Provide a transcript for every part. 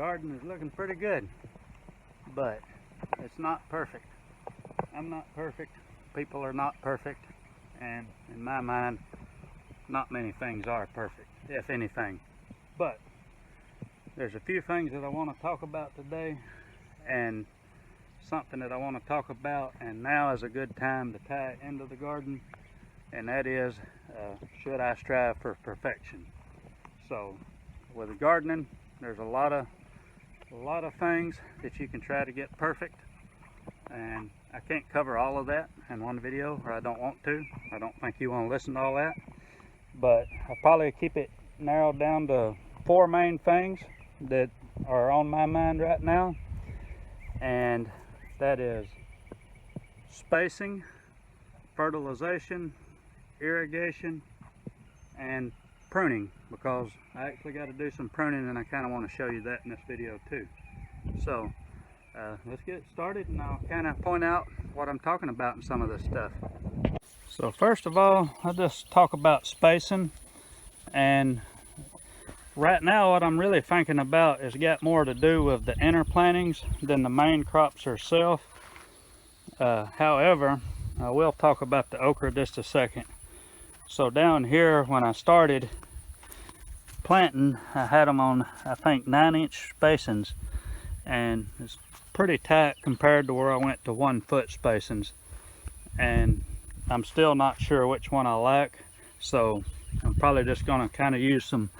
garden is looking pretty good, but it's not perfect. I'm not perfect. People are not perfect, and in my mind, not many things are perfect, if anything. But there's a few things that I want to talk about today, and something that I want to talk about, and now is a good time to tie it into the garden, and that is, should I strive for perfection? So with gardening, there's a lot of things that you can try to get perfect, and I can't cover all of that in one video, or I don't want to. I don't think you want to listen to all that, but I'll probably keep it narrowed down to 4 main things that are on my mind right now, and that is spacing, fertilization, irrigation, and pruning, because I actually got to do some pruning, and I kind of want to show you that in this video too. So let's get started, and I'll kind of point out what I'm talking about in some of this stuff. So first of all, I'll just talk about spacing, and right now what I'm really thinking about has got more to do with the inner plantings than the main crops herself. However, I will talk about the okra just a second. So down here, when I started planting, I had them on, I think, 9-inch spacings, and it's pretty tight compared to where I went to 1-foot spacings, and I'm still not sure which one I like. So I'm probably just going to kind of use some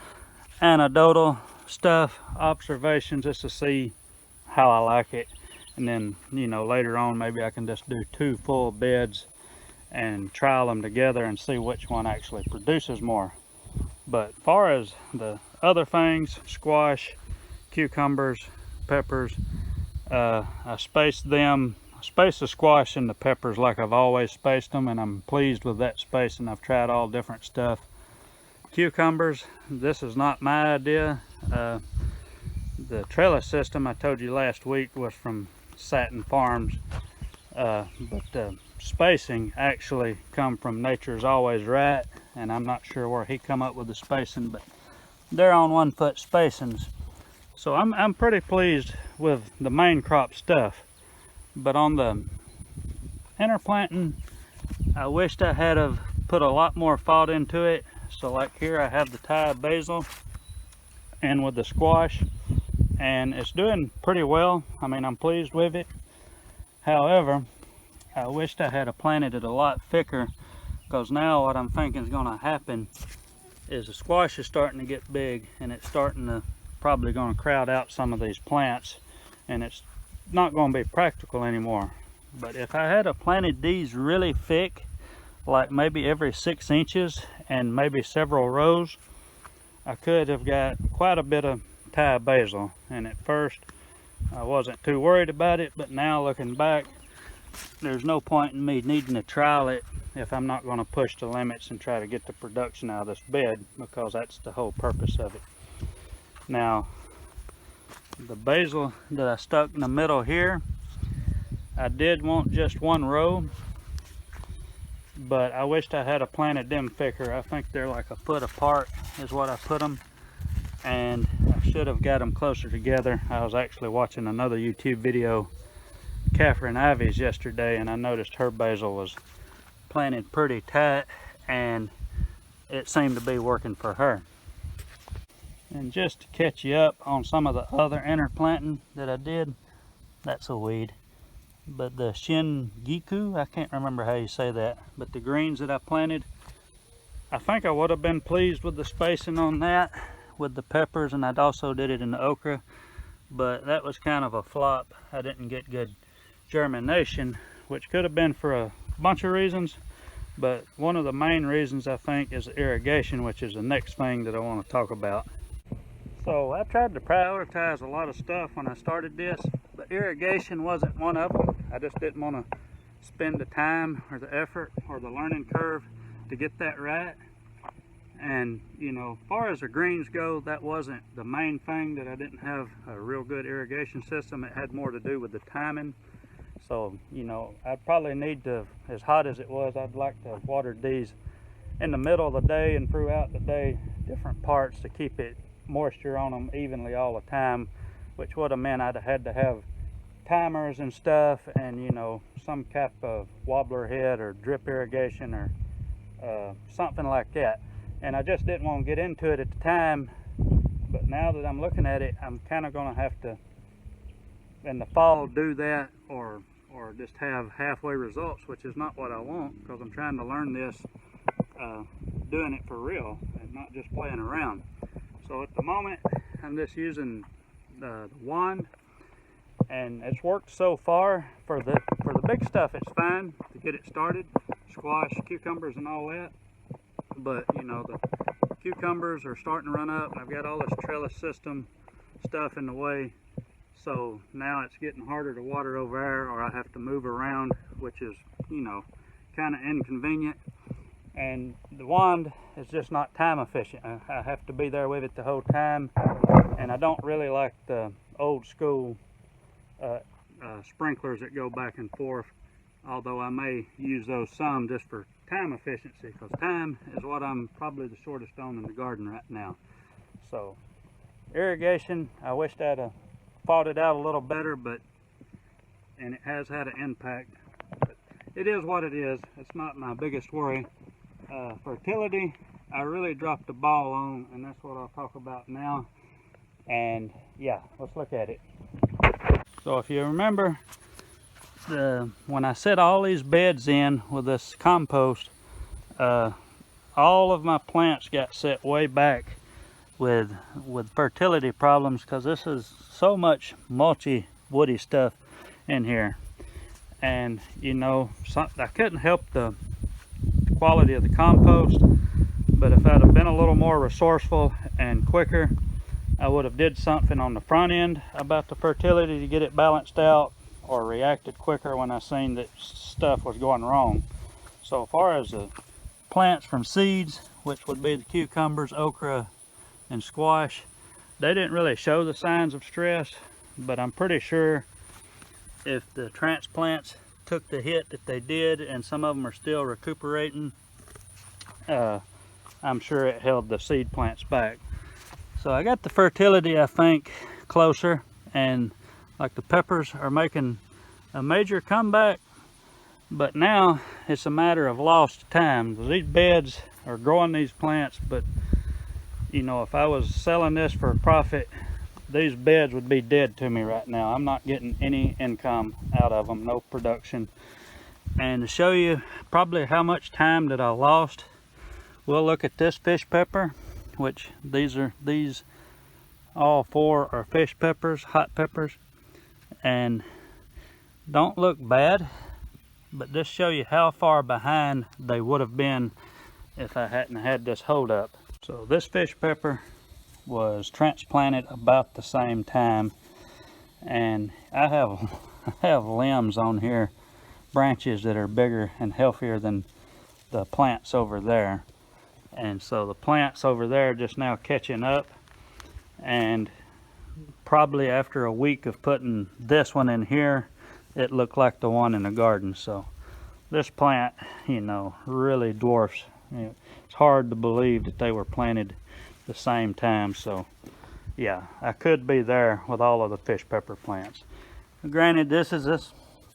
anecdotal stuff, observations, just to see how I like it, and then, you know, later on maybe I can just do 2 full beds and trial them together and see which one actually produces more. But as far as the other things, squash, cucumbers, peppers, I spaced the squash and the peppers like I've always spaced them, and I'm pleased with that spacing. I've tried all different stuff. Cucumbers, this is not my idea. The trellis system I told you last week was from Satin Farms, but spacing actually come from Nature's Always Right, and I'm not sure where he come up with the spacing, but they're on 1-foot spacings. So I'm pretty pleased with the main crop stuff, but on the inner planting, I wished I had have put a lot more thought into it. So like here I have the Thai basil and with the squash, and it's doing pretty well. I mean, I'm pleased with it. However, I wished I had planted it a lot thicker, because now what I'm thinking is going to happen is the squash is starting to get big, and it's starting to probably going to crowd out some of these plants, and it's not going to be practical anymore. But if I had planted these really thick, like maybe every 6 inches and maybe several rows, I could have got quite a bit of Thai basil. And at first I wasn't too worried about it, but now looking back, there's no point in me needing to trial it if I'm not going to push the limits and try to get the production out of this bed, because that's the whole purpose of it. Now, the basil that I stuck in the middle here, I did want just 1 row, but I wished I had planted them thicker. I think they're like a foot apart is what I put them, and I should have got them closer together. I was actually watching another YouTube video, Catherine Ivy's, yesterday, and I noticed her basil was planted pretty tight, and it seemed to be working for her. And just to catch you up on some of the other inner planting that I did, that's a weed, but the Shingiku, I can't remember how you say that, but the greens that I planted, I think I would have been pleased with the spacing on that with the peppers, and I'd also did it in the okra, but that was kind of a flop. I didn't get good germination, which could have been for a bunch of reasons, but one of the main reasons I think is irrigation, which is the next thing that I want to talk about. So I tried to prioritize a lot of stuff when I started this, but irrigation wasn't one of them. I just didn't want to spend the time or the effort or the learning curve to get that right. And, you know, as far as the greens go, that wasn't the main thing, that I didn't have a real good irrigation system. It had more to do with the timing. So, you know, I'd probably need to, as hot as it was, I'd like to have watered these in the middle of the day and throughout the day, different parts, to keep it moisture on them evenly all the time, which would have meant I'd have had to have timers and stuff, and you know, some type of wobbler head or drip irrigation or something like that. And I just didn't want to get into it at the time, but now that I'm looking at it, I'm kind of going to have to in the fall do that, or just have halfway results, which is not what I want, because I'm trying to learn this doing it for real and not just playing around. So at the moment I'm just using the wand, and it's worked so far. For the big stuff it's fine to get it started, squash, cucumbers and all that, but you know, the cucumbers are starting to run up. I've got all this trellis system stuff in the way, so now it's getting harder to water over there, or I have to move around, which is, you know, kind of inconvenient. And the wand is just not time efficient. I have to be there with it the whole time, and I don't really like the old school sprinklers that go back and forth, although I may use those some just for time efficiency, because time is what I'm probably the shortest on in the garden right now. So irrigation, I wish I'd have fought it out a little better, and it has had an impact, but it is what it is. It's not my biggest worry. Fertility, I really dropped the ball on, and that's what I'll talk about now. And yeah, let's look at it. So if you remember, when I set all these beds in with this compost, all of my plants got set way back with fertility problems, because this is so much mulchy, woody stuff in here. And you know, I couldn't help the quality of the compost, but if I'd have been a little more resourceful and quicker, I would have did something on the front end about the fertility to get it balanced out, or reacted quicker when I seen that stuff was going wrong. So as far as the plants from seeds, which would be the cucumbers, okra, and squash, they didn't really show the signs of stress, but I'm pretty sure if the transplants took the hit that they did, and some of them are still recuperating, I'm sure it held the seed plants back. So I got the fertility, I think, closer, and like the peppers are making a major comeback, but now it's a matter of lost time. These beds are growing these plants, but you know, if I was selling this for a profit, these beds would be dead to me right now. I'm not getting any income out of them, no production. And to show you probably how much time that I lost, we'll look at this fish pepper, which these all four are fish peppers, hot peppers, and don't look bad, but just show you how far behind they would have been if I hadn't had this hold up. So this fish pepper was transplanted about the same time, and I have limbs on here, branches that are bigger and healthier than the plants over there. And so the plants over there are just now catching up, and probably after a week of putting this one in here, it looked like the one in the garden. So this plant, you know, really dwarfs. It's hard to believe that they were planted the same time. So yeah, I could be there with all of the fish pepper plants. Granted, this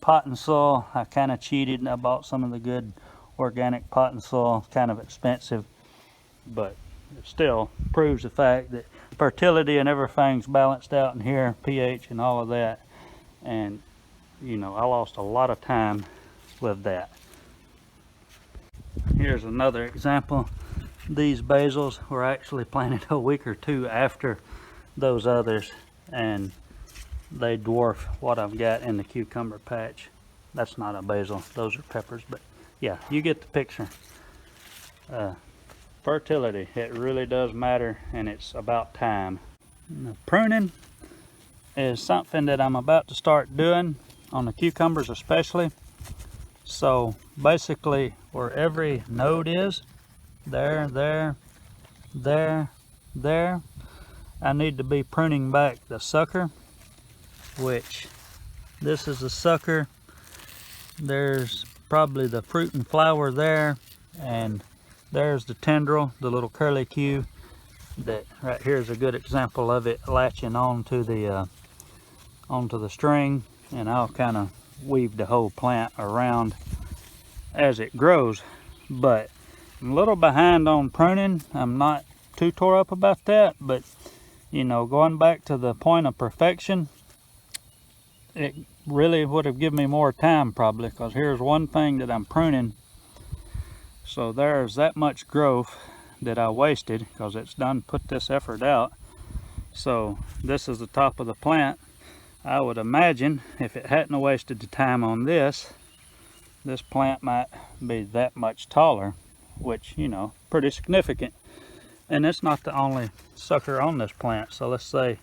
potting soil. I kind of cheated, and I bought some of the good organic potting soil, kind of expensive, but it still proves the fact that fertility and everything's balanced out in here, pH and all of that. And you know, I lost a lot of time with that. Here's another example. These basils were actually planted a week or two after those others, and they dwarf what I've got in the cucumber patch. That's not a basil, those are peppers, but yeah, you get the picture. Fertility, it really does matter, and it's about time. Now, pruning is something that I'm about to start doing on the cucumbers especially. So basically, where every node is, there, I need to be pruning back the sucker, which this is the sucker. There's probably the fruit and flower there, and there's the tendril, the little curly Q. That right here is a good example of it latching on to the onto the string, and I'll kind of weave the whole plant around as it grows. But I'm a little behind on pruning. I'm not too tore up about that, but you know, going back to the point of perfection, it really would have given me more time probably, because here's one thing that I'm pruning. So there's that much growth that I wasted because it's done put this effort out. So this is the top of the plant. I would imagine if it hadn't wasted the time on this plant might be that much taller, which, you know, pretty significant. And it's not the only sucker on this plant. So let's say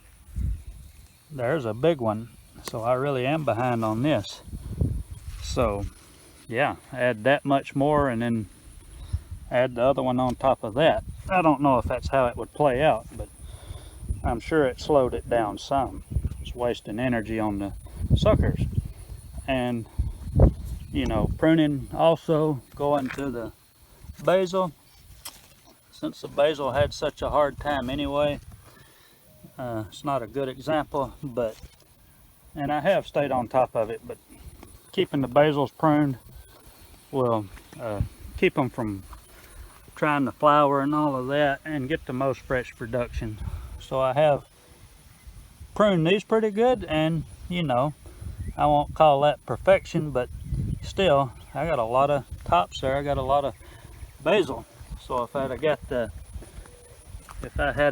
there's a big one. So I really am behind on this. So yeah, add that much more and then add the other one on top of that. I don't know if that's how it would play out, but I'm sure it slowed it down some. It's wasting energy on the suckers. And you know, pruning also, going to the basil. Since the basil had such a hard time anyway, it's not a good example, but, and I have stayed on top of it, but keeping the basils pruned will keep them from trying to flower and all of that and get the most fresh production. So I have pruned these pretty good, and you know, I won't call that perfection, but still I got a lot of tops there. I got a lot of basil. So if I had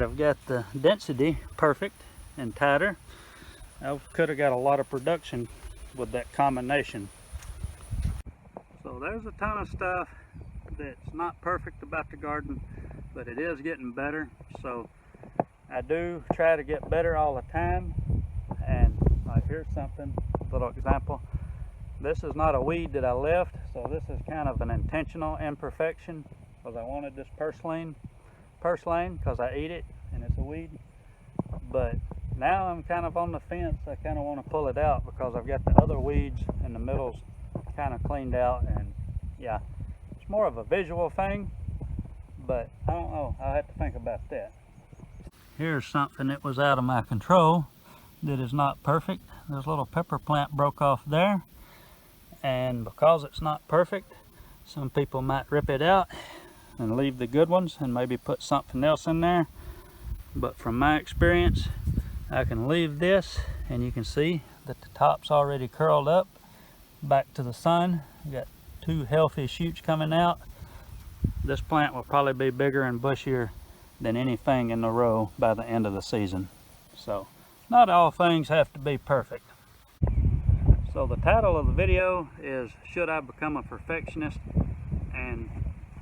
have got the density perfect and tighter, I could have got a lot of production with that combination. So there's a ton of stuff that's not perfect about the garden, but it is getting better. So I do try to get better all the time. And here's something, a little example. This is not a weed that I left, so this is kind of an intentional imperfection, because I wanted this purslane because I eat it and it's a weed. But now I'm kind of on the fence. I kind of want to pull it out because I've got the other weeds in the middles kind of cleaned out, and yeah, it's more of a visual thing, but I don't know, I'll have to think about that. Here's something that was out of my control that is not perfect. This little pepper plant broke off there, and because it's not perfect, some people might rip it out and leave the good ones and maybe put something else in there. But from my experience, I can leave this, and you can see that the top's already curled up back to the sun. We got two healthy shoots coming out. This plant will probably be bigger and bushier than anything in the row by the end of the season. So not all things have to be perfect. So the title of the video is Should I Become a Perfectionist? And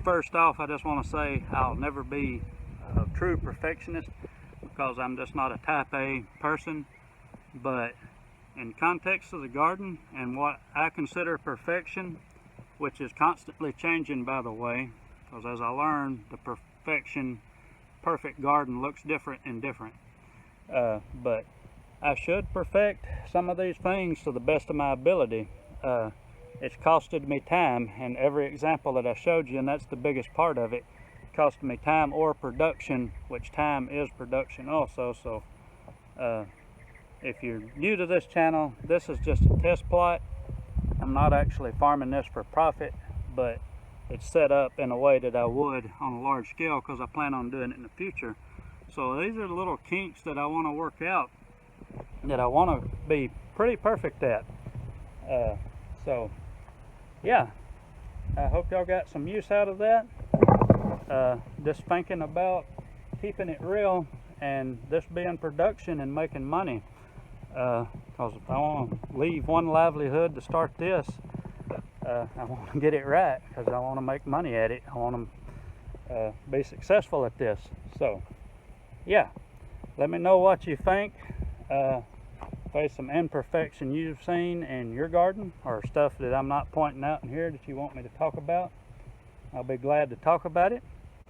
first off, I just want to say I'll never be a true perfectionist because I'm just not a type A person. But in context of the garden and what I consider perfection, which is constantly changing by the way, because as I learned, the perfect garden looks different and different. But I should perfect some of these things to the best of my ability. It's costed me time, and every example that I showed you, and that's the biggest part of it, cost me time or production, which time is production also. So if you're new to this channel, this is just a test plot. I'm not actually farming this for profit, but it's set up in a way that I would on a large scale because I plan on doing it in the future. So these are the little kinks that I want to work out, that I want to be pretty perfect at. So yeah, I hope y'all got some use out of that. Just thinking about keeping it real and this being production and making money. Because if I want to leave one livelihood to start this, I want to get it right because I want to make money at it. I want to be successful at this. So yeah, let me know what you think. If there's some imperfection you've seen in your garden or stuff that I'm not pointing out in here that you want me to talk about, I'll be glad to talk about it.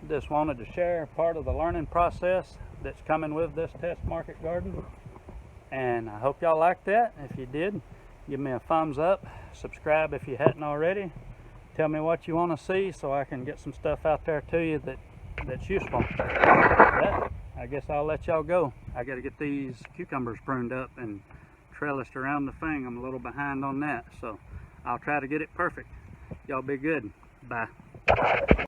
Just wanted to share part of the learning process that's coming with this test market garden, and I hope y'all liked that. If you did, give me a thumbs up, subscribe if you hadn't already, tell me what you want to see so I can get some stuff out there to you that's useful. But I guess I'll let y'all go. I got to get these cucumbers pruned up and trellised around the thing. I'm a little behind on that, so I'll try to get it perfect. Y'all be good. Bye.